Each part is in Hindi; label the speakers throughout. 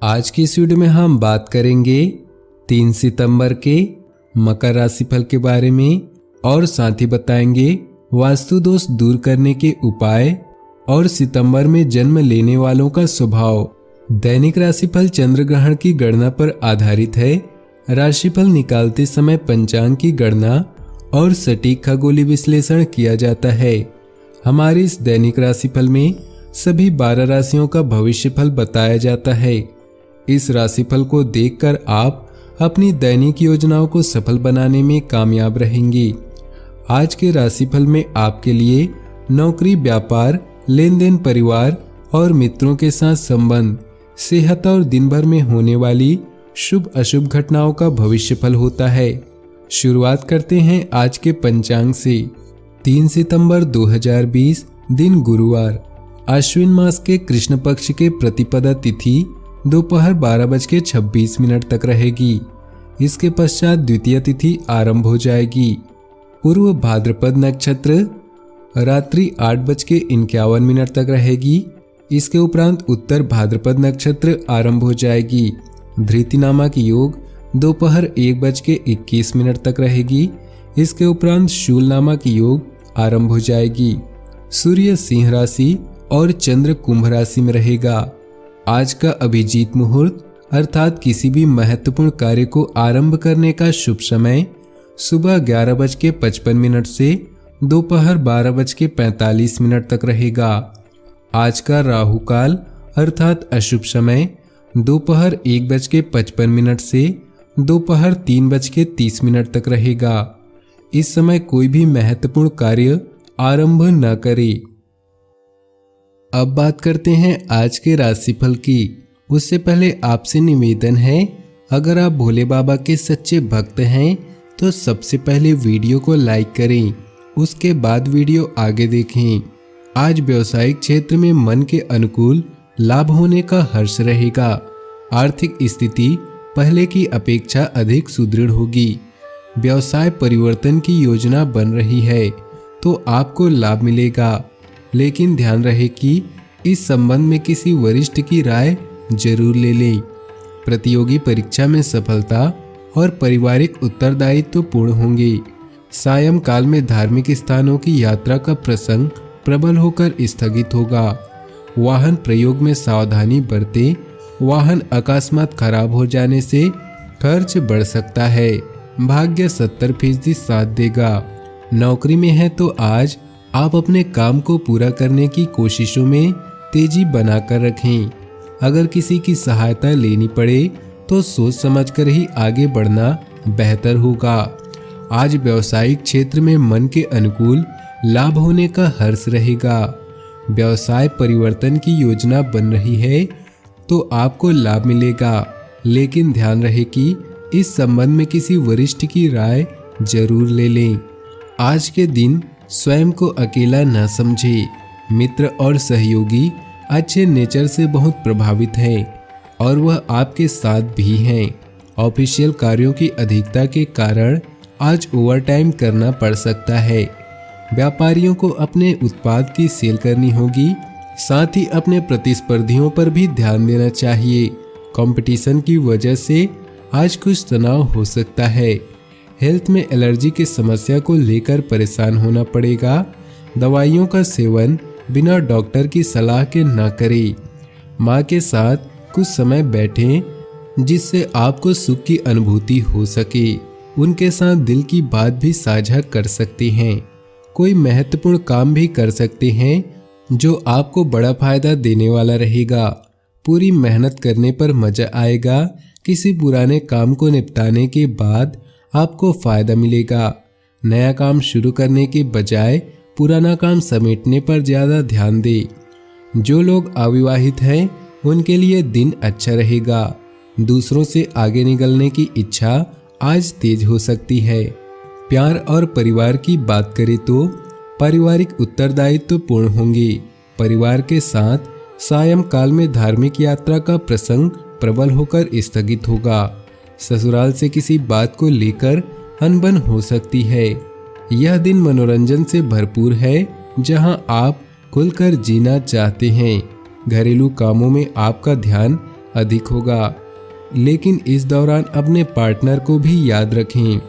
Speaker 1: आज की इस वीडियो में हम बात करेंगे 3 सितंबर के मकर राशिफल के बारे में और साथ ही बताएंगे वास्तु दोष दूर करने के उपाय और सितंबर में जन्म लेने वालों का स्वभाव। दैनिक राशिफल चंद्र ग्रहण की गणना पर आधारित है। राशिफल निकालते समय पंचांग की गणना और सटीक खगोलीय विश्लेषण किया जाता है। हमारे इस दैनिक राशिफल में सभी 12 राशियों का भविष्यफल बताया जाता है। इस राशिफल को देखकर आप अपनी दैनिक योजनाओं को सफल बनाने में कामयाब रहेंगे। आज के राशिफल में आपके लिए नौकरी, व्यापार, लेन देन, परिवार और मित्रों के साथ संबंध, सेहत और दिन भर में होने वाली शुभ अशुभ घटनाओं का भविष्यफल होता है। शुरुआत करते हैं आज के पंचांग से। 3 सितंबर 2020 दिन गुरुवार, अश्विन मास के कृष्ण पक्ष के प्रतिपदा तिथि दोपहर 12:26 तक रहेगी। इसके पश्चात द्वितीय तिथि आरंभ हो जाएगी। पूर्व भाद्रपद नक्षत्र रात्रि 8:51 तक रहेगी। इसके उपरांत उत्तर भाद्रपद नक्षत्र आरंभ हो जाएगी। धृति नामक योग दोपहर 1:21 तक रहेगी। इसके उपरांत शूल नामक योग आरंभ हो जाएगी। सूर्य सिंह राशि और चंद्र कुंभ राशि में रहेगा। आज का अभिजीत मुहूर्त अर्थात किसी भी महत्वपूर्ण कार्य को आरंभ करने का शुभ समय सुबह 11:55 से दोपहर 12:45 तक रहेगा। आज का राहु काल अर्थात अशुभ समय दोपहर 1:55 से दोपहर 3:30 तक रहेगा। इस समय कोई भी महत्वपूर्ण कार्य आरंभ न करें। अब बात करते हैं आज के राशिफल की। उससे पहले आपसे निवेदन है, अगर आप भोले बाबा के सच्चे भक्त हैं तो सबसे पहले वीडियो को लाइक करें, उसके बाद वीडियो आगे देखें। आज व्यवसायिक क्षेत्र में मन के अनुकूल लाभ होने का हर्ष रहेगा। आर्थिक स्थिति पहले की अपेक्षा अधिक सुदृढ़ होगी। व्यवसाय परिवर्तन की योजना बन रही है तो आपको लाभ मिलेगा, लेकिन ध्यान रहे कि इस संबंध में किसी वरिष्ठ की राय जरूर ले लें। प्रतियोगी परीक्षा में सफलता और पारिवारिक उत्तरदायित्व पूर्ण होंगे। सायंकाल में धार्मिक स्थानों की यात्रा का प्रसंग प्रबल होकर स्थगित होगा। वाहन प्रयोग में सावधानी बरतें। वाहन अकस्मात खराब हो जाने से खर्च बढ़ सकता है। भाग्य 70% साथ देगा। नौकरी में है तो आज आप अपने काम को पूरा करने की कोशिशों में तेजी बनाकर रखें। अगर किसी की सहायता लेनी पड़े तो सोच समझकर ही आगे बढ़ना बेहतर होगा। आज व्यवसायिक क्षेत्र में मन के अनुकूल लाभ होने का हर्ष रहेगा। व्यवसाय परिवर्तन की योजना बन रही है तो आपको लाभ मिलेगा, लेकिन ध्यान रहे कि इस संबंध में किसी वरिष्ठ की राय जरूर ले लें। आज के दिन स्वयं को अकेला न समझे। मित्र और सहयोगी अच्छे नेचर से बहुत प्रभावित हैं और वह आपके साथ भी हैं। ऑफिशियल कार्यों की अधिकता के कारण आज ओवरटाइम करना पड़ सकता है। व्यापारियों को अपने उत्पाद की सेल करनी होगी, साथ ही अपने प्रतिस्पर्धियों पर भी ध्यान देना चाहिए। कंपटीशन की वजह से आज कुछ तनाव हो सकता है। हेल्थ में एलर्जी की समस्या को लेकर परेशान होना पड़ेगा। दवाइयों का सेवन बिना डॉक्टर की सलाह के न करें। माँ के साथ कुछ समय बैठें जिससे आपको सुख की अनुभूति हो सके। उनके साथ दिल की बात भी साझा कर सकते हैं। कोई महत्वपूर्ण काम भी कर सकते हैं जो आपको बड़ा फायदा देने वाला रहेगा। पूरी मेहनत करने पर मजा आएगा। किसी पुराने काम को निपटाने के बाद आपको फायदा मिलेगा। नया काम शुरू करने के बजाय पुराना काम समेटने पर ज्यादा ध्यान दें। जो लोग अविवाहित हैं उनके लिए दिन अच्छा रहेगा। दूसरों से आगे निकलने की इच्छा आज तेज हो सकती है। प्यार और परिवार की बात करें तो पारिवारिक उत्तरदायित्व पूर्ण होंगे। परिवार के साथ सायंकाल में धार्मिक यात्रा का प्रसंग प्रबल होकर स्थगित होगा। ससुराल से किसी बात को लेकर अनबन हो सकती है। यह दिन मनोरंजन से भरपूर है जहां आप खुलकर जीना चाहते हैं। घरेलू कामों में आपका ध्यान अधिक होगा। लेकिन इस दौरान अपने पार्टनर को भी याद रखें,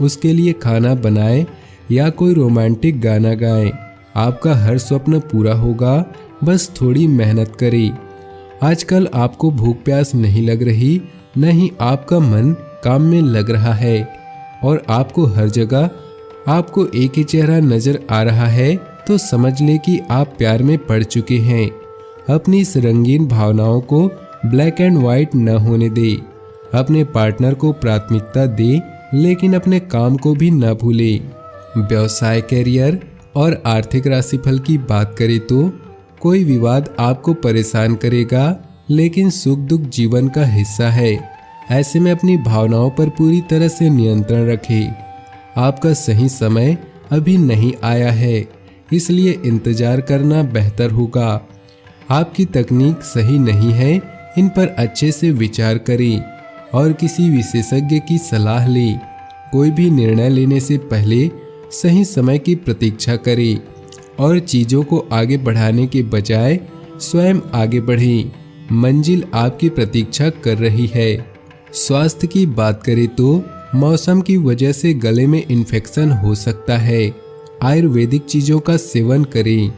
Speaker 1: उसके लिए खाना बनाएं या कोई रोमांटिक गाना गाएं। आपका हर स्वप्न पूरा होगा, बस थोड़ी मेहनत करें। आजकल आपको भूख प्यास नहीं लग रही, न ही आपका मन काम में लग रहा है और आपको हर जगह आपको एक ही चेहरा नजर आ रहा है, तो समझ ले कि आप प्यार में पड़ चुके हैं। अपनी इस रंगीन भावनाओं को ब्लैक एंड व्हाइट न होने दे। अपने पार्टनर को प्राथमिकता दे, लेकिन अपने काम को भी न भूले। व्यवसाय, करियर और आर्थिक राशिफल की बात करें तो कोई विवाद आपको परेशान करेगा, लेकिन सुख दुख जीवन का हिस्सा है। ऐसे में अपनी भावनाओं पर पूरी तरह से नियंत्रण रखें। आपका सही समय अभी नहीं आया है, इसलिए इंतजार करना बेहतर होगा। आपकी तकनीक सही नहीं है, इन पर अच्छे से विचार करें और किसी विशेषज्ञ की सलाह लें। कोई भी निर्णय लेने से पहले सही समय की प्रतीक्षा करें और चीज़ों को आगे बढ़ाने के बजाय स्वयं आगे बढ़ें। मंजिल आपकी प्रतीक्षा कर रही है। स्वास्थ्य की बात करें तो मौसम की वजह से गले में इन्फेक्शन हो सकता है। आयुर्वेदिक चीज़ों का सेवन करें।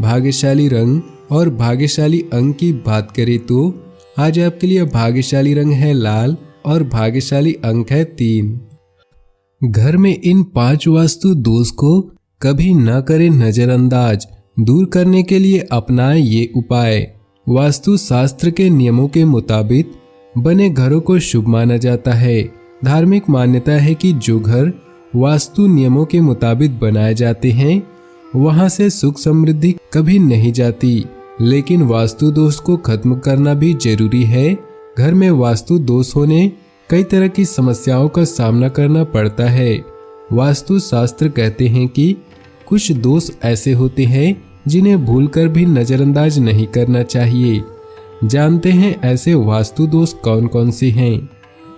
Speaker 1: भाग्यशाली रंग और भाग्यशाली अंक की बात करें तो आज आपके लिए भाग्यशाली रंग है लाल और भाग्यशाली अंक है 3। घर में इन 5 वास्तु दोष को कभी न करें नजरअंदाज। दूर करने के लिए अपनाएं ये उपाय। वास्तु शास्त्र के नियमों के मुताबिक बने घरों को शुभ माना जाता है। धार्मिक मान्यता है कि जो घर वास्तु नियमों के मुताबिक बनाए जाते हैं, वहां से सुख समृद्धि कभी नहीं जाती। लेकिन वास्तु दोष को खत्म करना भी जरूरी है। घर में वास्तु दोष होने कई तरह की समस्याओं का सामना करना पड़ता है। वास्तु शास्त्र कहते हैं कि कुछ दोष ऐसे होते हैं जिन्हें भूलकर भी नजरअंदाज नहीं करना चाहिए। जानते हैं ऐसे वास्तु दोष कौन कौन से हैं?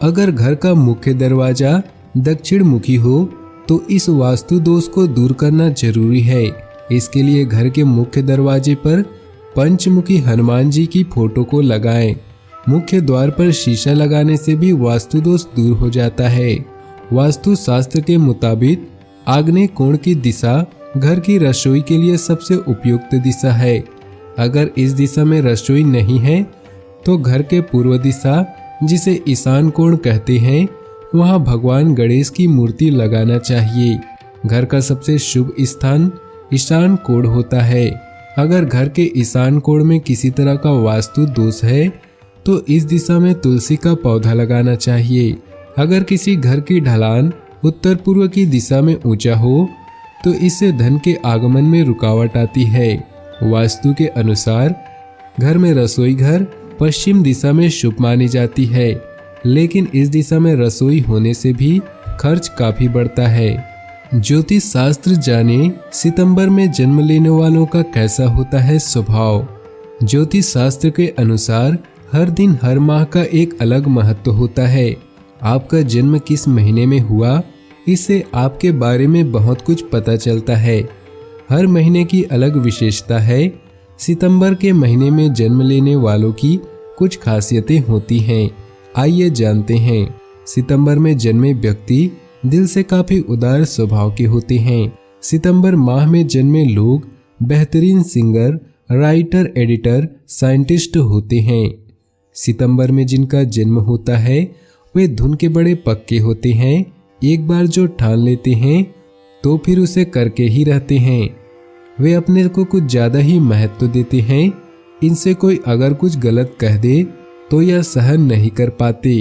Speaker 1: अगर घर का मुख्य दरवाजा दक्षिण मुखी हो तो इस वास्तु दोष को दूर करना जरूरी है। इसके लिए घर के मुख्य दरवाजे पर पंचमुखी हनुमान जी की फोटो को लगाएं। मुख्य द्वार पर शीशा लगाने से भी वास्तु दोष दूर हो जाता है। वास्तु शास्त्र के मुताबिक आग्नेय कोण की दिशा घर की रसोई के लिए सबसे उपयुक्त दिशा है। अगर इस दिशा में रसोई नहीं है तो घर के पूर्व दिशा, जिसे ईशान कोण कहते हैं, वहां भगवान गणेश की मूर्ति लगाना चाहिए। घर का सबसे शुभ स्थान ईशान कोण होता है। अगर घर के ईशान कोण में किसी तरह का वास्तु दोष है तो इस दिशा में तुलसी का पौधा लगाना चाहिए। अगर किसी घर की ढलान उत्तर पूर्व की दिशा में ऊंचा हो तो इससे धन के आगमन में रुकावट आती है। वास्तु के अनुसार घर में रसोई घर पश्चिम दिशा में शुभ मानी जाती है, लेकिन इस दिशा में रसोई होने से भी खर्च काफी बढ़ता है। ज्योतिष शास्त्र जाने सितंबर में जन्म लेने वालों का कैसा होता है स्वभाव। ज्योतिष शास्त्र के अनुसार हर दिन हर माह का एक अलग महत्व होता है। आपका जन्म किस महीने में हुआ, इससे आपके बारे में बहुत कुछ पता चलता है। हर महीने की अलग विशेषता है। सितंबर के महीने में जन्म लेने वालों की कुछ खासियतें होती हैं। आइए जानते हैं। सितंबर में जन्मे व्यक्ति दिल से काफी उदार स्वभाव के होते हैं। सितंबर माह में जन्मे लोग बेहतरीन सिंगर, राइटर, एडिटर, साइंटिस्ट होते हैं। सितंबर में जिनका जन्म होता है वे धुन के बड़े पक्के होते हैं। एक बार जो ठान लेते हैं तो फिर उसे करके ही रहते हैं। वे अपने को कुछ ज्यादा ही महत्व देते हैं। इनसे कोई अगर कुछ गलत कह दे तो यह सहन नहीं कर पाते।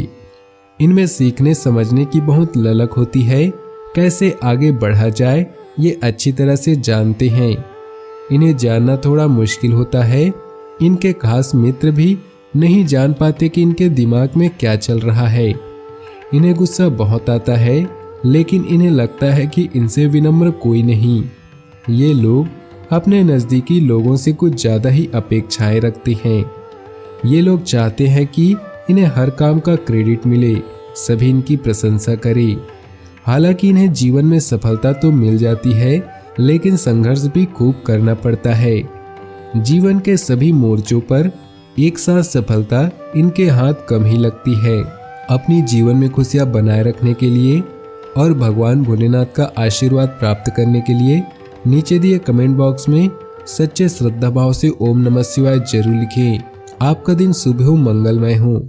Speaker 1: इनमें सीखने समझने की बहुत ललक होती है। कैसे आगे बढ़ा जाए ये अच्छी तरह से जानते हैं। इन्हें जानना थोड़ा मुश्किल होता है। इनके खास मित्र भी नहीं जान पाते कि इनके दिमाग में क्या चल रहा है। इन्हें गुस्सा बहुत आता है, लेकिन इन्हें लगता है कि इनसे विनम्र कोई नहीं। ये लोग अपने नज़दीकी लोगों से कुछ ज़्यादा ही अपेक्षाएं रखते हैं। ये लोग चाहते हैं कि इन्हें हर काम का क्रेडिट मिले, सभी इनकी प्रशंसा करें। हालांकि इन्हें जीवन में सफलता तो मिल जाती है, लेकिन संघर्ष भी खूब करना पड़ता है। जीवन के सभी मोर्चों पर एक साथ सफलता इनके हाथ कम ही लगती है। अपनी जीवन में खुशियां बनाए रखने के लिए और भगवान भोलेनाथ का आशीर्वाद प्राप्त करने के लिए नीचे दिए कमेंट बॉक्स में सच्चे श्रद्धा भाव से ओम नमः शिवाय जरूर लिखें। आपका दिन शुभ हो, मंगलमय हो।